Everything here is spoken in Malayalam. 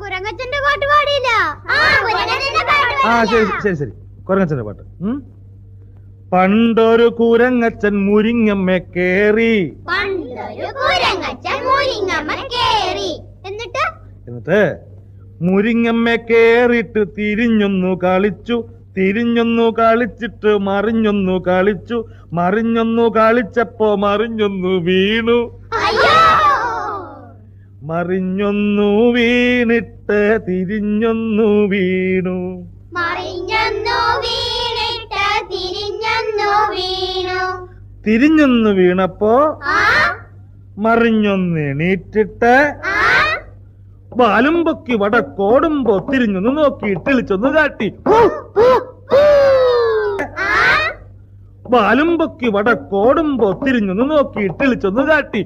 കുരങ്ങച്ചന്റെ പാട്ട് പാടിയില്ല. ശരി ശരി ശരി, കുരങ്ങച്ചന്റെ പാട്ട്. പണ്ടൊരു കുരങ്ങച്ചൻ മുരിങ്ങമ്മ കേറി. എന്നിട്ട് മുരിങ്ങമ്മ കേറിയിട്ട് തിരിഞ്ഞൊന്നു കളിച്ചു. തിരിഞ്ഞൊന്നു കളിച്ചിട്ട് മറിഞ്ഞൊന്നു കളിച്ചു. മറിഞ്ഞൊന്നു കളിച്ചപ്പോ മറിഞ്ഞൊന്നു വീണു. മറിഞ്ഞൊന്നു വീണിട്ട് തിരിഞ്ഞൊന്നു വീണു. തിരിഞ്ഞൊന്നു വീണപ്പോ മറിഞ്ഞൊന്ന് എണീറ്റിട്ട് വാലും പൊക്കി വടക്കോടുമ്പോ തിരിഞ്ഞൊന്ന് നോക്കിയിട്ട് ഇളിച്ചൊന്ന് കാട്ടി. വാലും പൊക്കി വടക്കോടുമ്പോ തിരിഞ്ഞൊന്ന് നോക്കിയിട്ട് ഇളിച്ചൊന്ന് കാട്ടി.